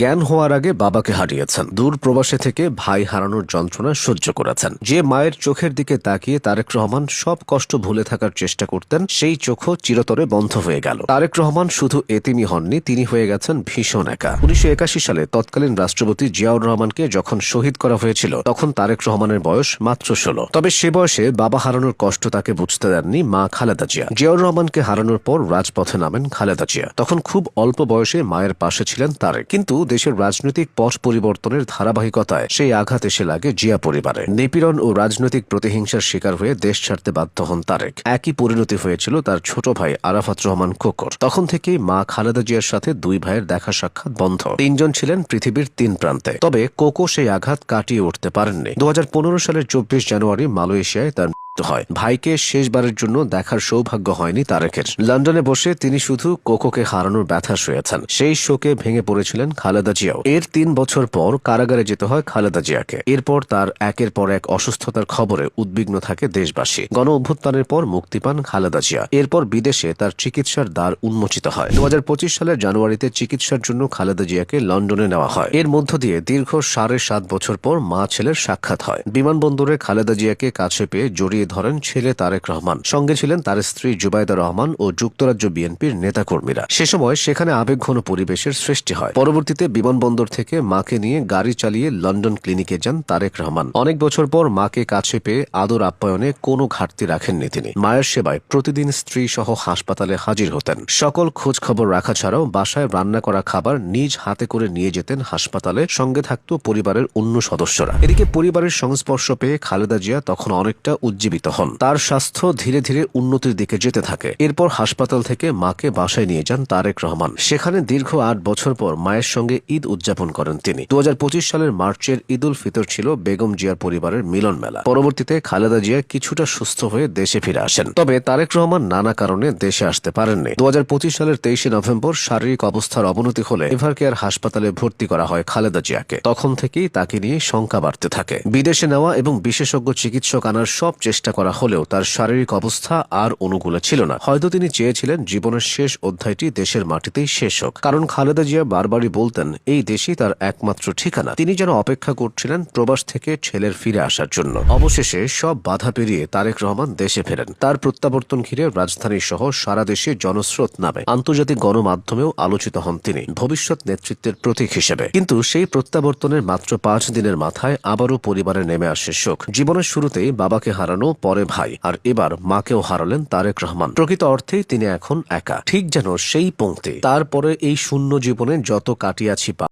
জ্ঞান হওয়ার আগে বাবাকে হারিয়েছেন। দূর প্রবাসে থেকে ভাই হারানোর যন্ত্রণা সহ্য করেছেন। যে মায়ের চোখের দিকে তাকিয়ে তারেক রহমান সব কষ্ট ভুলে থাকার চেষ্টা করতেন, সেই চোখও চিরতরে বন্ধ হয়ে গেল। তারেক রহমান শুধু এতিমই হননি, তিনি হয়ে গেছেন ভীষণ একা। 1981 সালে তৎকালীন রাষ্ট্রপতি জিয়াউর রহমানকে যখন শহীদ করা হয়েছিল, তখন তারেক রহমানের বয়স মাত্র 16। তবে সে বয়সে বাবা হারানোর কষ্ট তাকে বুঝতে দেননি মা খালেদা জিয়া। জিয়াউর রহমানকে হারানোর পর রাজপথে নামেন খালেদা জিয়া। তখন খুব অল্প বয়সে মায়ের পাশে ছিলেন তারেক। কিন্তু দেশের রাজনৈতিক পথ পরিবর্তনের ধারাবাহিকতায় সেই আঘাত এসে লাগে জিয়া পরিবারে। নিপীড়ন ও রাজনৈতিক প্রতিহিংসার শিকার হয়ে দেশ ছাড়তে বাধ্য হন তারেক। একই পরিণতি হয়েছিল তার ছোট ভাই আরাফাত রহমান কোকর। তখন থেকেই মা খালেদা জিয়ার সাথে দুই ভাইয়ের দেখা সাক্ষাৎ বন্ধ। তিনজন ছিলেন পৃথিবীর তিন প্রান্তে। তবে কোকো সেই আঘাত কাটিয়ে উঠতে পারেননি। 2015 সালের 24 জানুয়ারি মালয়েশিয়ায় তার হয়। ভাইকে শেষবারের জন্য দেখার সৌভাগ্য হয়নি তারেকের। লন্ডনে বসে তিনি শুধু কোকোকে হারানোর ব্যথা শুয়েছেন। সেই শোকে ভেঙে পড়েছিলেন খালেদা জিয়াও। এর 3 বছর পর কারাগারে যেতে হয় খালেদা জিয়াকে। এরপর তার একের পর এক অসুস্থতার খবরে উদ্বিগ্ন থাকে দেশবাসী। গণ অভ্যুত্থানের পর মুক্তি পান খালেদা জিয়া। এরপর বিদেশে তার চিকিৎসার দ্বার উন্মোচিত হয়। 2025 সালের জানুয়ারিতে চিকিৎসার জন্য খালেদা জিয়াকে লন্ডনে নেওয়া হয়। এর মধ্য দিয়ে দীর্ঘ 7.5 বছর পর মা ছেলের সাক্ষাৎ হয়। বিমানবন্দরে খালেদা জিয়াকে কাছে পেয়ে জড়িয়ে ধরেন ছেলে তারেক রহমান। সঙ্গে ছিলেন তার স্ত্রী জুবাইদা রহমান ও যুক্তরাজ্য বিএনপির নেতাকর্মীরা। সে সময় সেখানে আবেগঘন পরিবেশের সৃষ্টি হয়। পরবর্তীতে বিমানবন্দর থেকে মাকে নিয়ে গাড়ি চালিয়ে লন্ডন ক্লিনিকে যান তারেক রহমান। অনেক বছর পর মাকে কাছে পেয়ে আদর আপ্যায়নে কোনো ঘাটতি রাখেননি তিনি। মায়ের সেবায় প্রতিদিন স্ত্রী সহ হাসপাতালে হাজির হতেন। সকল খোঁজ খবর রাখা ছাড়াও বাসায় রান্না করা খাবার নিজ হাতে করে নিয়ে যেতেন হাসপাতালে। সঙ্গে থাকত পরিবারের অন্য সদস্যরা। এদিকে পরিবারের সংস্পর্শ পেয়ে খালেদা জিয়া তখন অনেকটা উজ্জীবিত হন। তার স্বাস্থ্য ধীরে ধীরে উন্নতির দিকে যেতে থাকে। এরপর হাসপাতাল থেকে মাকে বাসায় নিয়ে যান তারেক রহমান। সেখানে দীর্ঘ 8 বছর পর মায়ের সঙ্গে ঈদ উদযাপন করেন তিনি। 2025 সালের মার্চের ঈদ উল ফিতর ছিল বেগম জিয়ার পরিবারের মিলন মেলা। পরবর্তীতে খালেদা জিয়া কিছুটা সুস্থ হয়ে দেশে ফিরে আসেন। তবে তারেক রহমান নানা কারণে দেশে আসতে পারেননি। 2025 সালের 23 নভেম্বর শারীরিক অবস্থার অবনতি হলে এভারকেয়ার হাসপাতালে ভর্তি করা হয় খালেদা জিয়াকে। তখন থেকেই তাকে নিয়ে শঙ্কা বাড়তে থাকে। বিদেশে নেওয়া এবং বিশেষজ্ঞ চিকিৎসক আনার সব চেষ্টা করা হলেও তার শারীরিক অবস্থা আর অনুকূলে ছিল না। হয়তো তিনি চেয়েছিলেন জীবনের শেষ অধ্যায়টি দেশের মাটিতেই শেষ হোক। কারণ খালেদা জিয়া বারবারই বলতেন এই দেশই তার একমাত্র ঠিকানা। তিনি যেন অপেক্ষা করছিলেন প্রবাস থেকে ছেলের ফিরে আসার জন্য। অবশেষে সব বাধা পেরিয়ে তারেক রহমান দেশে ফেরেন। তার প্রত্যাবর্তন ঘিরে রাজধানী সহ সারা দেশে জনস্রোত নামে। আন্তর্জাতিক গণমাধ্যমেও আলোচিত হন তিনি ভবিষ্যৎ নেতৃত্বের প্রতীক হিসেবে। কিন্তু সেই প্রত্যাবর্তনের মাত্র 5 দিনের মাথায় আবারও পরিবারে নেমে আসে শোক। জীবনের শুরুতেই বাবাকে হারানো, পরে ভাই, আর এবার মাকেও হারালেন তারেক রহমান। প্রকৃত অর্থেই তিনি এখন একা। ঠিক যেন সেই পংক্তি, তারপরে এই শূন্য জীবনে যত কাটিয়াছি